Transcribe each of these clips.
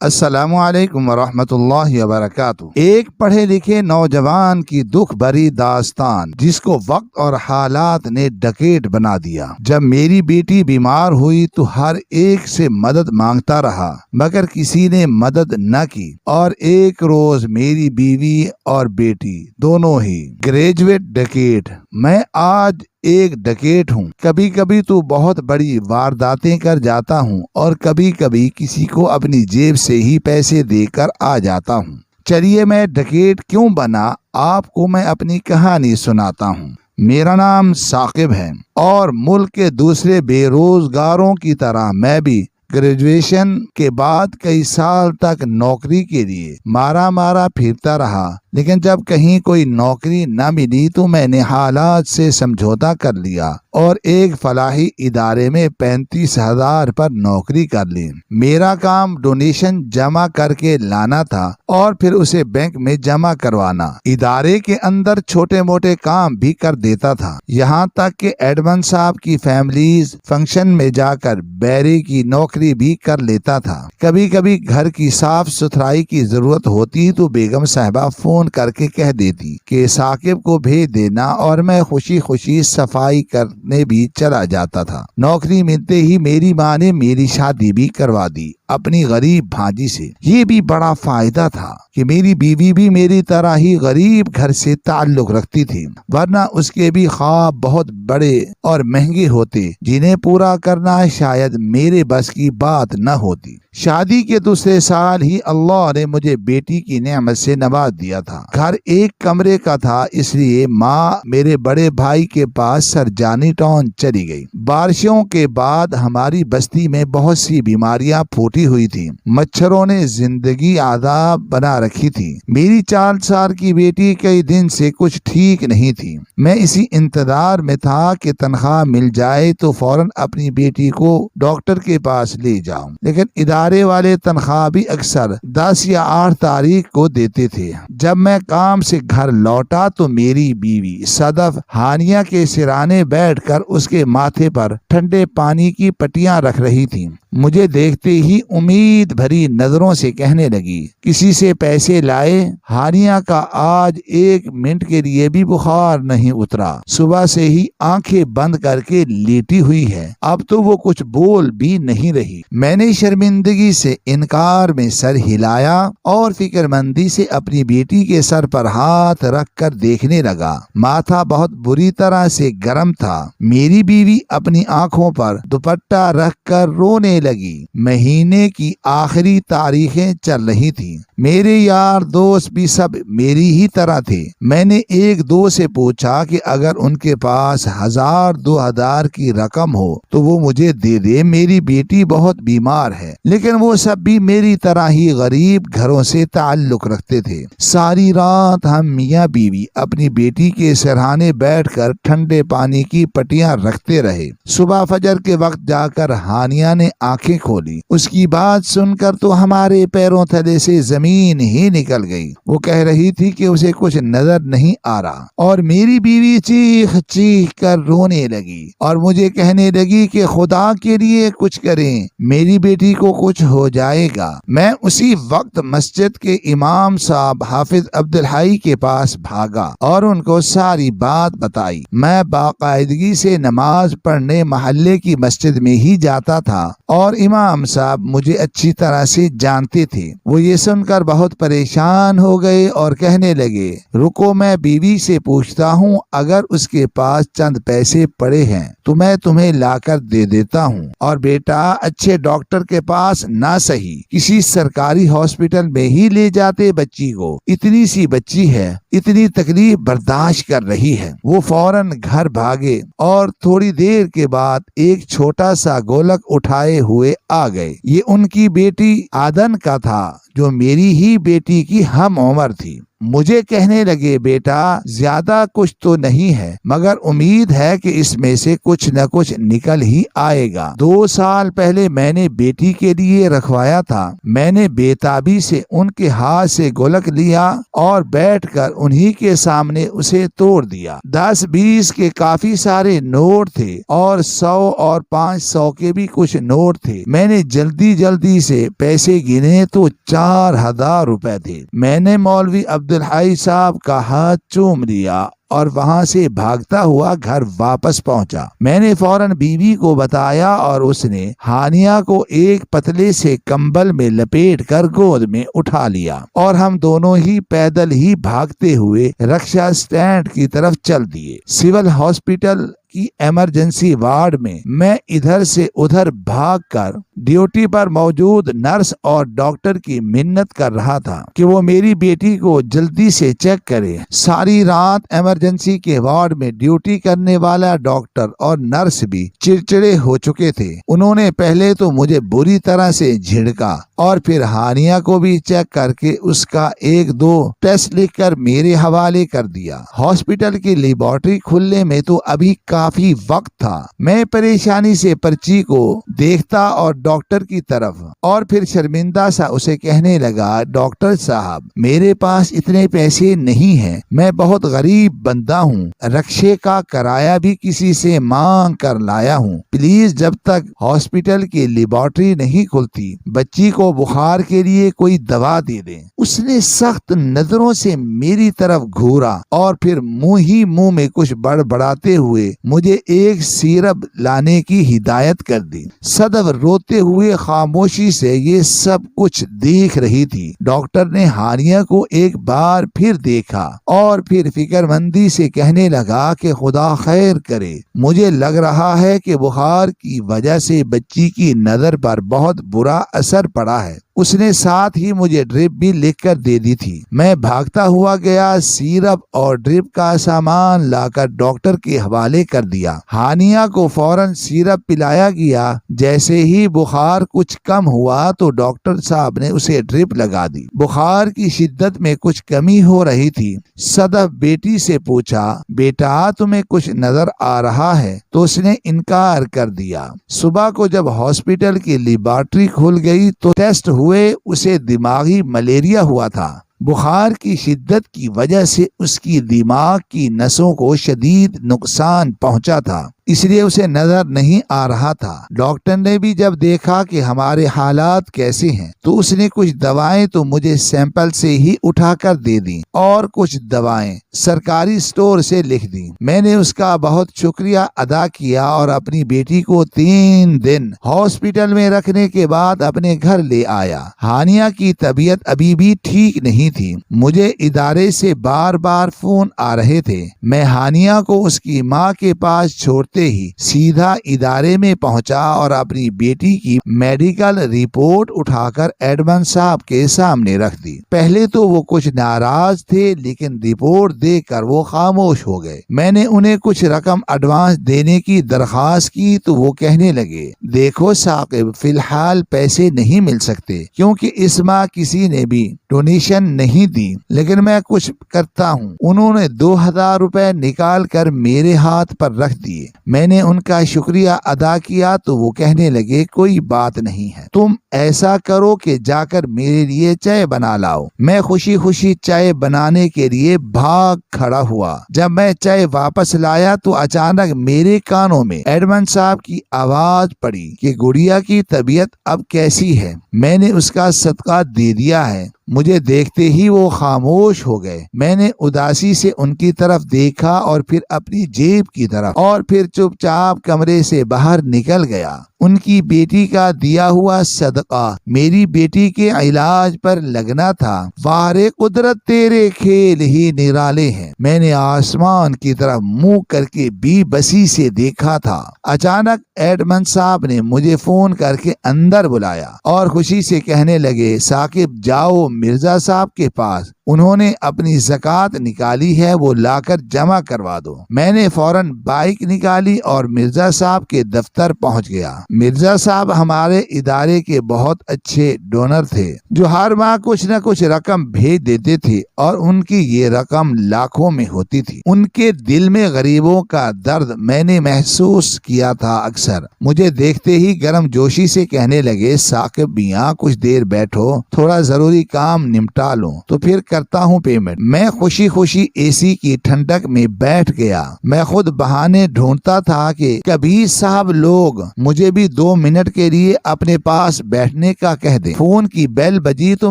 السلام علیکم ورحمۃ اللہ وبرکاتہ۔ ایک پڑھے لکھے نوجوان کی دکھ بھری داستان جس کو وقت اور حالات نے ڈکیت بنا دیا۔ جب میری بیٹی بیمار ہوئی تو ہر ایک سے مدد مانگتا رہا مگر کسی نے مدد نہ کی، اور ایک روز میری بیوی اور بیٹی دونوں ہی گریجویٹ ڈکیت، میں آج ایک ڈکیت ہوں۔ کبھی کبھی تو بہت بڑی وارداتیں کر جاتا ہوں اور کبھی کبھی کسی کو اپنی جیب سے ہی پیسے دے کر آ جاتا ہوں۔ چلیے میں ڈکیت کیوں بنا، آپ کو میں اپنی کہانی سناتا ہوں۔ میرا نام ثاقب ہے اور ملک کے دوسرے بے روزگاروں کی طرح میں بھی گریجویشن کے بعد کئی سال تک نوکری کے لیے مارا پھرتا رہا، لیکن جب کہیں کوئی نوکری نہ ملی تو میں نے حالات سے سمجھوتا کر لیا اور ایک فلاحی ادارے میں 35,000 پر نوکری کر لی۔ میرا کام ڈونیشن جمع کر کے لانا تھا اور پھر اسے بینک میں جمع کروانا۔ ادارے کے اندر چھوٹے موٹے کام بھی کر دیتا تھا، یہاں تک کہ ایڈمن صاحب کی فیملیز فنکشن میں جا کر بیرے کی نوکری بھی کر لیتا تھا۔ کبھی کبھی گھر کی صاف ستھرائی کی ضرورت ہوتی تو بیگم صاحبہ فون کر کے کہہ دیتی کہ ثاقب کو بھیج دینا، اور میں خوشی خوشی صفائی کرنے بھی چلا جاتا تھا۔ نوکری ملتے ہی میری ماں نے میری شادی بھی کروا دی اپنی غریب بھانجی سے۔ یہ بھی بڑا فائدہ تھا کہ میری بیوی بھی میری طرح ہی غریب گھر سے تعلق رکھتی تھی، ورنہ اس کے بھی خواب بہت بڑے اور مہنگے ہوتے جنہیں پورا کرنا شاید میرے بس کی بات نہ ہوتی۔ شادی کے دوسرے سال ہی اللہ نے مجھے بیٹی کی نعمت سے نواز دیا تھا۔ گھر ایک کمرے کا تھا، اس لیے ماں میرے بڑے بھائی کے پاس سرجانی ٹاؤن چلی گئی۔ بارشوں کے بعد ہماری بستی میں بہت سی بیماریاں پھوٹی ہوئی تھی، مچھروں نے زندگی عذاب بنا رکھی تھی۔ میری 4 سال کی بیٹی کئی دن سے کچھ ٹھیک نہیں تھی۔ میں اسی انتظار میں تھا کہ تنخواہ مل جائے تو فوراً اپنی بیٹی کو ڈاکٹر کے پاس لے جاؤں، لیکن ادارے والے تنخواہ بھی اکثر 10 یا 8 تاریخ کو دیتے تھے۔ جب میں کام سے گھر لوٹا تو میری بیوی صدف ہانیہ کے سرانے بیٹھ کر اس کے ماتھے پر ٹھنڈے پانی کی پٹیاں رکھ رہی تھی۔ مجھے دیکھتے ہی امید بھری نظروں سے کہنے لگی، کسی سے پیسے لائے؟ ہانیہ کا آج 1 منٹ کے لیے بھی بخار نہیں اترا، صبح سے ہی آنکھیں بند کر کے لیٹی ہوئی ہے، اب تو وہ کچھ بول بھی نہیں رہی۔ میں نے شرمندگی سے انکار میں سر ہلایا اور فکر مندی سے اپنی بیٹی کے سر پر ہاتھ رکھ کر دیکھنے لگا۔ ماتھا بہت بری طرح سے گرم تھا۔ میری بیوی اپنی آنکھوں پر دوپٹہ رکھ کر رونے لگی۔ مہینے کی آخری تاریخیں چل رہی تھیں۔ میرے یار دوست بھی سب میری ہی طرح تھے۔ میں نے ایک دو سے پوچھا کہ اگر ان کے پاس 1000-2000 کی رقم ہو تو وہ مجھے دے دے، میری بیٹی بہت بیمار ہے۔ لیکن وہ سب بھی میری طرح ہی غریب گھروں سے تعلق رکھتے تھے۔ ساری رات ہم میاں بیوی اپنی بیٹی کے سرہانے بیٹھ کر ٹھنڈے پانی کی پٹیاں رکھتے رہے۔ صبح فجر کے وقت جا کر ہانیہ نے آنکھیں کھولی۔ اس کی بات سن کر تو ہمارے پیروں تلے سے زمین ہی نکل گئی۔ وہ کہہ رہی تھی کہ اسے کچھ نظر نہیں آ رہا، اور میری بیوی چیخ چیخ کر رونے لگی اور مجھے کہنے لگی کہ خدا کے لیے کچھ کریں، میری بیٹی کو کچھ ہو جائے گا۔ میں اسی وقت مسجد کے امام صاحب حافظ عبدالحی کے پاس بھاگا اور ان کو ساری بات بتائی۔ میں باقاعدگی سے نماز پڑھنے محلے کی مسجد میں ہی جاتا تھا اور امام صاحب مجھے اچھی طرح سے جانتے تھے۔ وہ یہ سن کر بہت پریشان ہو گئے اور کہنے لگے، رکو میں بیوی سے پوچھتا ہوں، اگر اس کے پاس چند پیسے پڑے ہیں تو میں تمہیں لا کر دے دیتا ہوں، اور بیٹا اچھے ڈاکٹر کے پاس نہ سہی کسی سرکاری ہاسپٹل میں ہی لے جاتے بچی کو، اتنی سی بچی ہے، اتنی تکلیف برداشت کر رہی ہے۔ وہ فوراً گھر بھاگے اور تھوڑی دیر کے بعد ایک چھوٹا سا گولک اٹھائے ہوئے آ گئے۔ یہ ان کی بیٹی آدن کا تھا جو میری ہی بیٹی کی ہم عمر تھی۔ مجھے کہنے لگے بیٹا زیادہ کچھ تو نہیں ہے مگر امید ہے کہ اس میں سے کچھ نہ کچھ نکل ہی آئے گا۔ 2 سال پہلے میں نے بیٹی کے لیے رکھوایا تھا۔ میں نے بےتابی سے ان کے ہاتھ سے گولک لیا اور بیٹھ کر انہی کے سامنے اسے توڑ دیا۔ 10-20 کے کافی سارے نوٹ تھے اور 100 اور 500 کے بھی کچھ نوٹ تھے۔ میں نے جلدی سے پیسے گنے تو 4000 روپے تھے۔ میں نے مولوی عبدالحی صاحب کا ہاتھ چوم لیا اور وہاں سے بھاگتا ہوا گھر واپس پہنچا۔ میں نے فوراً بیوی کو بتایا اور اس نے ہانیہ کو ایک پتلے سے کمبل میں لپیٹ کر گود میں اٹھا لیا اور ہم دونوں ہی پیدل ہی بھاگتے ہوئے رکشا اسٹینڈ کی طرف چل دیے۔ سول ہاسپٹل کی ایمرجنسی وارڈ میں میں ادھر سے ادھر بھاگ کر ڈیوٹی پر موجود نرس اور ڈاکٹر کی منت کر رہا تھا کہ وہ میری بیٹی کو جلدی سے چیک کرے۔ ساری رات ایمرجنسی کے وارڈ میں ڈیوٹی کرنے والا ڈاکٹر اور نرس بھی چڑچڑے ہو چکے تھے۔ انہوں نے پہلے تو مجھے بری طرح سے جھڑکا اور پھر ہانیہ کو بھی چیک کر کے اس کا 1-2 ٹیسٹ لکھ کر میرے حوالے کر دیا۔ ہاسپٹل کی لیبارٹری کھلنے میں تو ابھی کافی وقت تھا۔ میں پریشانی سے پرچی کو دیکھتا اور ڈاکٹر کی طرف اور پھر شرمندہ سا اسے کہنے لگا ڈاکٹر صاحب میرے پاس اتنے پیسے نہیں ہیں، میں بہت غریب بندہ ہوں، رکشے کا کرایہ بھی کسی سے مانگ کر لایا ہوں، پلیز جب تک ہاسپٹل کی لیبارٹری نہیں کھلتی بچی کو بخار کے لیے کوئی دوا دے دیں۔ اس نے سخت نظروں سے میری طرف گھورا اور پھر منہ میں کچھ بڑبڑاتے ہوئے مجھے ایک سیرپ لانے کی ہدایت کر دی۔ صدف روتے ہوئے خاموشی سے یہ سب کچھ دیکھ رہی تھی۔ ڈاکٹر نے ہانیہ کو ایک بار پھر دیکھا اور پھر فکر مندی سے کہنے لگا کہ خدا خیر کرے، مجھے لگ رہا ہے کہ بخار کی وجہ سے بچی کی نظر پر بہت برا اثر پڑا ہے۔ اس نے ساتھ ہی مجھے ڈرپ بھی لکھ کر دے دی تھی۔ میں بھاگتا ہوا گیا، سیرپ اور ڈرپ کا سامان لا کر ڈاکٹر کے حوالے کر دیا۔ ہانیہ کو فوراً سیرپ پلایا گیا۔ جیسے ہی بخار کچھ کم ہوا تو ڈاکٹر صاحب نے اسے ڈرپ لگا دی۔ بخار کی شدت میں کچھ کمی ہو رہی تھی۔ صدف بیٹی سے پوچھا بیٹا تمہیں کچھ نظر آ رہا ہے؟ تو اس نے انکار کر دیا۔ صبح کو جب ہاسپٹل کی لیبارٹری کھل گئی تو ٹیسٹ ہوئے، اسے دماغی ملیریا ہوا تھا۔ بخار کی شدت کی وجہ سے اس کی دماغ کی نسوں کو شدید نقصان پہنچا تھا، اس لیے اسے نظر نہیں آ رہا تھا۔ ڈاکٹر نے بھی جب دیکھا کہ ہمارے حالات کیسے ہیں تو اس نے کچھ دوائیں تو مجھے سیمپل سے ہی اٹھا کر دے دیں اور کچھ دوائیں سرکاری سٹور سے لکھ دیں۔ میں نے اس کا بہت شکریہ ادا کیا اور اپنی بیٹی کو 3 دن ہاسپٹل میں رکھنے کے بعد اپنے گھر لے آیا۔ ہانیہ کی طبیعت ابھی بھی ٹھیک نہیں تھی۔ مجھے ادارے سے بار بار فون آ رہے تھے۔ میں ہانیہ کو اس کی ماں کے پاس چھوڑتے ہی سیدھا ادارے میں پہنچا اور اپنی بیٹی کی میڈیکل رپورٹ اٹھا کر ایڈمن صاحب کے سامنے رکھ دی۔ پہلے تو وہ کچھ ناراض تھے لیکن رپورٹ دیکھ کر وہ خاموش ہو گئے۔ میں نے انہیں کچھ رقم ایڈوانس دینے کی درخواست کی تو وہ کہنے لگے دیکھو ثاقب فی الحال پیسے نہیں مل سکتے کیونکہ اس ماہ کسی نے بھی ڈونیشن نہیں دی، لیکن میں کچھ کرتا ہوں۔ انہوں نے 2000 روپے نکال کر میرے ہاتھ پر رکھ دیے۔ میں نے ان کا شکریہ ادا کیا تو وہ کہنے لگے کوئی بات نہیں ہے، تم ایسا کرو کہ جا کر میرے لیے چائے بنا لاؤ۔ میں خوشی خوشی چائے بنانے کے لیے بھاگ کھڑا ہوا۔ جب میں چائے واپس لایا تو اچانک میرے کانوں میں ایڈمن صاحب کی آواز پڑی کہ گڑیا کی طبیعت اب کیسی ہے؟ میں نے اس کا صدقہ دے دیا ہے۔ مجھے دیکھتے ہی وہ خاموش ہو گئے۔ میں نے اداسی سے ان کی طرف دیکھا اور پھر اپنی جیب کی طرف اور پھر چپ چاپ کمرے سے باہر نکل گیا۔ ان کی بیٹی کا دیا ہوا صدقہ میری بیٹی کے علاج پر لگنا تھا۔ واہ قدرت تیرے کھیل ہی نرالے ہیں۔ میں نے آسمان کی طرف منہ کر کے بے بسی سے دیکھا تھا۔ اچانک ایڈمن صاحب نے مجھے فون کر کے اندر بلایا اور خوشی سے کہنے لگے ثاقب جاؤ مرزا صاحب کے پاس، انہوں نے اپنی زکوٰۃ نکالی ہے، وہ لا کر جمع کروا دو۔ میں نے فوراً بائک نکالی اور مرزا صاحب کے دفتر پہنچ گیا۔ مرزا صاحب ہمارے ادارے کے بہت اچھے ڈونر تھے جو ہر ماہ کچھ نہ کچھ رقم بھیج دیتے تھے اور ان کی یہ رقم لاکھوں میں ہوتی تھی۔ ان کے دل میں غریبوں کا درد میں نے محسوس کیا تھا۔ اکثر مجھے دیکھتے ہی گرم جوشی سے کہنے لگے، ثاقب میاں کچھ دیر بیٹھو، تھوڑا ضروری کام نمٹا لوں تو پھر کرتا ہوں پیمنٹ۔ میں خوشی خوشی اے سی کی ٹھنڈک میں بیٹھ گیا۔ میں خود بہانے ڈھونڈتا تھا کہ کبھی صاحب لوگ مجھے بھی 2 منٹ کے لیے اپنے پاس بیٹھنے کا کہہ دیں۔ فون کی بیل بجی تو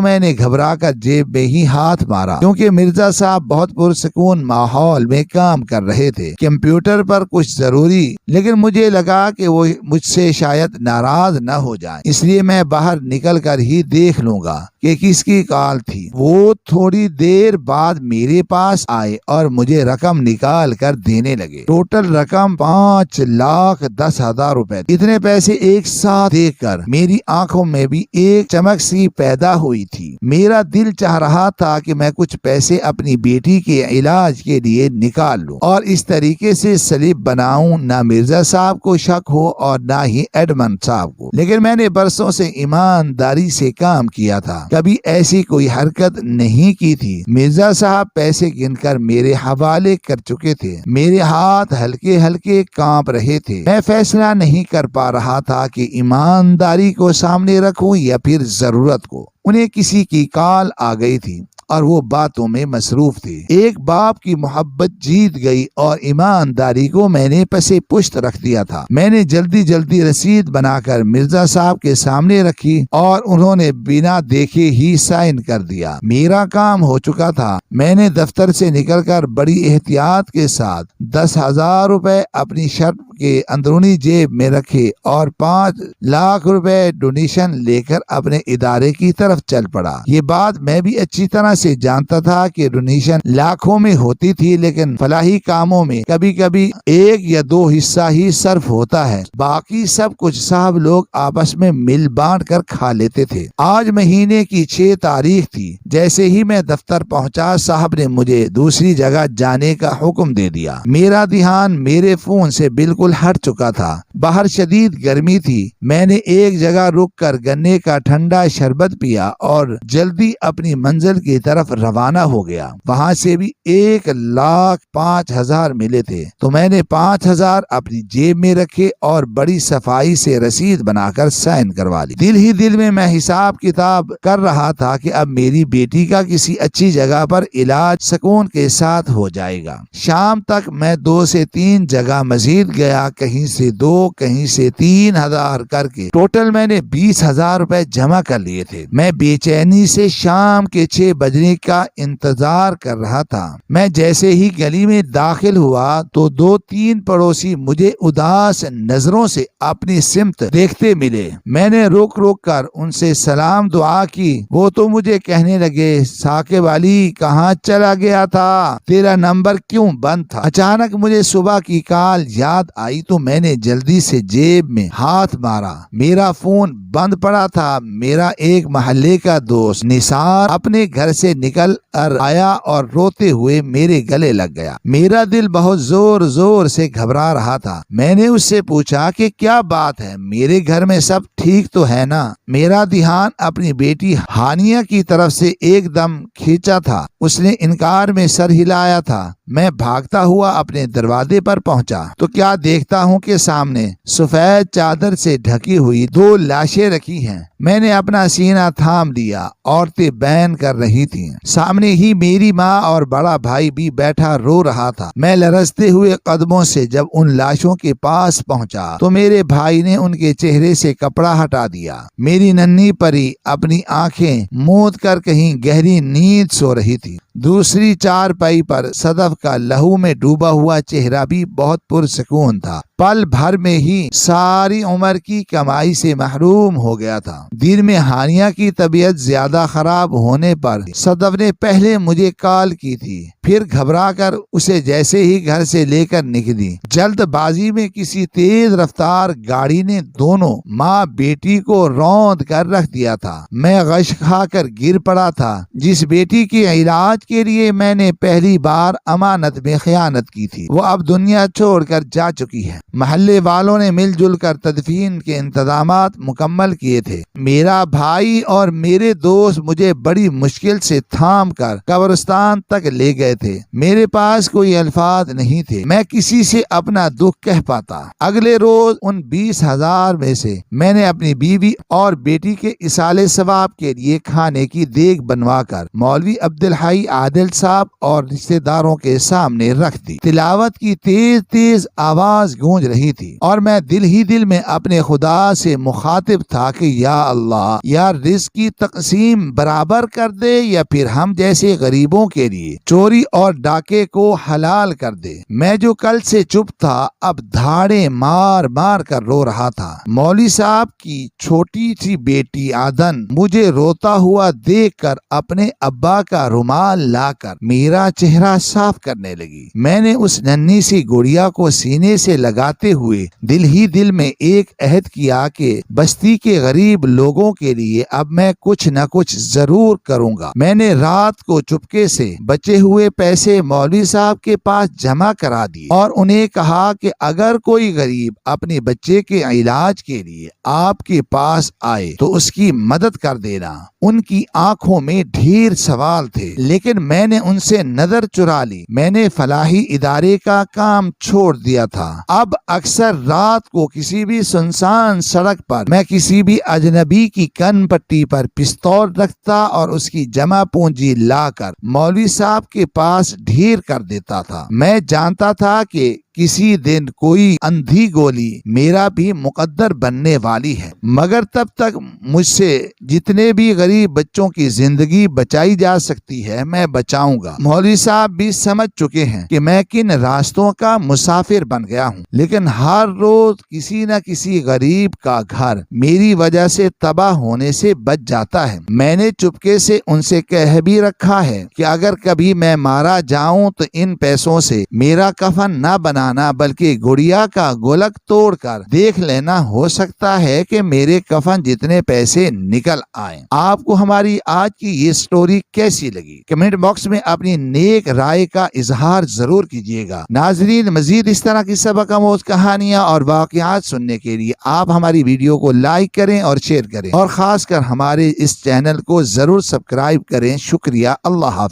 میں نے گھبرا کر جیب میں ہی ہاتھ مارا، کیونکہ مرزا صاحب بہت پرسکون ماحول میں کام کر رہے تھے، کمپیوٹر پر کچھ ضروری، لیکن مجھے لگا کہ وہ مجھ سے شاید ناراض نہ ہو جائیں، اس لیے میں باہر نکل کر ہی دیکھ لوں گا کہ کس کی کال تھی۔ وہ تھوڑی دیر بعد میرے پاس آئے اور مجھے رقم نکال کر دینے لگے۔ ٹوٹل رقم 5,10,000 روپے۔ اتنے پیسے ایک ساتھ دیکھ کر میری آنکھوں میں بھی ایک چمک سی پیدا ہوئی تھی۔ میرا دل چاہ رہا تھا کہ میں کچھ پیسے اپنی بیٹی کے علاج کے لیے نکال لوں اور اس طریقے سے سلپ بناؤں، نہ مرزا صاحب کو شک ہو اور نہ ہی ایڈمن صاحب کو۔ لیکن میں نے برسوں سے ایمانداری سے کام کیا تھا، کبھی ایسی کوئی حرکت نہیں کی تھی۔ مرزا صاحب پیسے گن کر میرے حوالے کر چکے تھے۔ میرے ہاتھ ہلکے ہلکے کانپ رہے تھے۔ میں فیصلہ نہیں کر پا رہا تھا کہ ایمانداری کو سامنے رکھوں یا پھر ضرورت کو۔ انہیں کسی کی کال آ گئی تھی اور وہ باتوں میں مصروف تھے۔ ایک باپ کی محبت جیت گئی اور ایمانداری کو میں نے پسے پشت رکھ دیا تھا۔ میں نے جلدی جلدی رسید بنا کر مرزا صاحب کے سامنے رکھی اور انہوں نے بنا دیکھے ہی سائن کر دیا۔ میرا کام ہو چکا تھا۔ میں نے دفتر سے نکل کر بڑی احتیاط کے ساتھ 10,000 روپے اپنی شرٹ کے اندرونی جیب میں رکھے اور 5 لاکھ روپے ڈونیشن لے کر اپنے ادارے کی طرف چل پڑا۔ یہ بات میں بھی اچھی طرح سے جانتا تھا کہ ڈونیشن لاکھوں میں ہوتی تھی، لیکن فلاحی کاموں میں کبھی کبھی 1 یا 2 حصہ ہی صرف ہوتا ہے، باقی سب کچھ صاحب لوگ آپس میں مل بانٹ کر کھا لیتے تھے۔ آج مہینے کی 6 تاریخ تھی۔ جیسے ہی میں دفتر پہنچا، صاحب نے مجھے دوسری جگہ جانے کا حکم دے دیا۔ میرا دھیان میرے فون سے بالکل ہٹ چکا تھا۔ باہر شدید گرمی تھی۔ میں نے ایک جگہ رک کر گنے کا ٹھنڈا شربت پیا اور جلدی اپنی منزل کی طرف روانہ ہو گیا۔ وہاں سے بھی 1,05,000 ملے تھے تو میں نے 5,000 اپنی جیب میں رکھے اور بڑی صفائی سے رسید بنا کر سائن کروا لی۔ دل ہی دل میں حساب کتاب کر رہا تھا کہ اب میری بیٹی کا کسی اچھی جگہ پر علاج سکون کے ساتھ ہو جائے گا۔ شام تک میں 2 سے 3 جگہ مزید گیا، کہیں سے 2 کہیں سے 3,000 کر کے ٹوٹل میں نے 20,000 روپے جمع کر لیے تھے۔ میں بے چینی سے شام کے 6 بجنے کا انتظار کر رہا تھا۔ میں جیسے ہی گلی میں داخل ہوا تو 2-3 پڑوسی مجھے اداس نظروں سے اپنی سمت دیکھتے ملے۔ میں نے رک کر ان سے سلام دعا کی۔ وہ تو مجھے کہنے لگے، ثاقب علی کہاں چلا گیا تھا؟ تیرا نمبر کیوں بند تھا؟ اچانک مجھے صبح کی کال یاد آئی تو میں نے جلدی سے جیب میں ہاتھ مارا۔ میرا فون بند پڑا تھا۔ میرا ایک محلے کا دوست نثار اپنے گھر سے نکل کر آیا اور روتے ہوئے میرے گلے لگ گیا۔ میرا دل بہت زور زور سے گھبرا رہا تھا۔ میں نے اس سے پوچھا کہ کیا بات ہے، میرے گھر میں سب ٹھیک تو ہے نا؟ میرا دھیان اپنی بیٹی ہانیہ کی طرف سے ایک دم کھینچا تھا۔ اس نے انکار میں سر ہلایا تھا۔ میں بھاگتا ہوا اپنے دروازے پر پہنچا تو کیا دیکھتا ہوں کہ سامنے سفید چادر سے ڈھکی ہوئی 2 لاشیں رکھی ہیں۔ میں نے اپنا سینہ تھام لیا۔ عورتیں بین کر رہی تھیں۔ سامنے ہی میری ماں اور بڑا بھائی بھی بیٹھا رو رہا تھا۔ میں لرزتے ہوئے قدموں سے جب ان لاشوں کے پاس پہنچا تو میرے بھائی نے ان کے چہرے سے کپڑا ہٹا دیا۔ میری ننھی پری اپنی آنکھیں موند کر کہیں گہری نیند سو رہی تھی۔ دوسری چارپائی پر صدف کا لہو میں ڈوبا ہوا چہرہ بھی بہت پرسکون تھا۔ پل بھر میں ہی ساری عمر کی کمائی سے محروم ہو گیا تھا۔ دن میں ہانیہ کی طبیعت زیادہ خراب ہونے پر صدف نے پہلے مجھے کال کی تھی، پھر گھبرا کر اسے جیسے ہی گھر سے لے کر نکلی۔ جلد بازی میں کسی تیز رفتار گاڑی نے دونوں ماں بیٹی کو روند کر رکھ دیا تھا۔ میں غش کھا کر گر پڑا تھا۔ جس بیٹی کے علاج کے لیے میں نے پہلی بار امانت میں خیانت کی تھی، وہ اب دنیا چھوڑ کر جا چکی ہے۔ محلے والوں نے مل جل کر تدفین کے انتظامات مکمل کیے تھے۔ میرا بھائی اور میرے دوست مجھے بڑی مشکل سے تھام کر قبرستان تک لے گئے تھے۔ میرے پاس کوئی الفاظ نہیں تھے، میں کسی سے اپنا دکھ کہہ پاتا۔ اگلے روز ان 20,000 میں سے میں نے اپنی بیوی اور بیٹی کے ایصال ثواب کے لیے کھانے کی دیگ بنوا کر مولوی عبدالحی عادل صاحب اور رشتہ داروں کے سامنے رکھ دی۔ تلاوت کی تیز تیز آواز گونج رہی تھی اور میں دل ہی دل میں اپنے خدا سے مخاطب تھا کہ یا اللہ، یا رزق کی تقسیم برابر کر دے یا پھر ہم جیسے غریبوں کے لیے چوری اور ڈاکے کو حلال کر دے۔ میں جو کل سے چپ تھا اب دھاڑے مار مار کر رو رہا تھا۔ مولوی صاحب کی چھوٹی سی بیٹی آدن مجھے روتا ہوا دیکھ کر اپنے ابا کا رومال لا کر میرا چہرہ صاف کرنے لگی۔ میں نے اس ننھی سی گڑیا کو سینے سے لگاتے ہوئے دل ہی دل میں ایک عہد کیا کہ بستی کے غریب لوگوں کے لیے اب میں کچھ نہ کچھ ضرور کروں گا۔ میں نے رات کو چپکے سے بچے ہوئے پیسے مولوی صاحب کے پاس جمع کرا دیے اور انہیں کہا کہ اگر کوئی غریب اپنے بچے کے علاج کے لیے آپ کے پاس آئے تو اس کی مدد کر دینا۔ ان کی آنکھوں میں ڈھیر سوال تھے لیکن میں نے ان سے نظر چرا لی۔ میں نے فلاحی ادارے کا کام چھوڑ دیا تھا۔ اب اکثر رات کو کسی بھی سنسان سڑک پر میں کسی بھی اجنبی کی کن پٹی پر پستول رکھتا اور اس کی جمع پونجی لا کر مولوی صاحب کے پاس ڈھیر کر دیتا تھا۔ میں جانتا تھا کہ کسی دن کوئی اندھی گولی میرا بھی مقدر بننے والی ہے، مگر تب تک مجھ سے جتنے بھی غریب بچوں کی زندگی بچائی جا سکتی ہے میں بچاؤں گا۔ مولوی صاحب بھی سمجھ چکے ہیں کہ میں کن راستوں کا مسافر بن گیا ہوں، لیکن ہر روز کسی نہ کسی غریب کا گھر میری وجہ سے تباہ ہونے سے بچ جاتا ہے۔ میں نے چپکے سے ان سے کہہ بھی رکھا ہے کہ اگر کبھی میں مارا جاؤں تو ان پیسوں سے میرا کفن نہ بنا بلکہ گڑیا کا گولک توڑ کر دیکھ لینا، ہو سکتا ہے کہ میرے کفن جتنے پیسے نکل آئیں۔ آپ کو ہماری آج کی یہ سٹوری کیسی لگی؟ کمنٹ باکس میں اپنی نیک رائے کا اظہار ضرور کیجیے گا۔ ناظرین، مزید اس طرح کی سبق آموز کہانیاں اور واقعات سننے کے لیے آپ ہماری ویڈیو کو لائک کریں اور شیئر کریں اور خاص کر ہمارے اس چینل کو ضرور سبسکرائب کریں۔ شکریہ۔ اللہ حافظ۔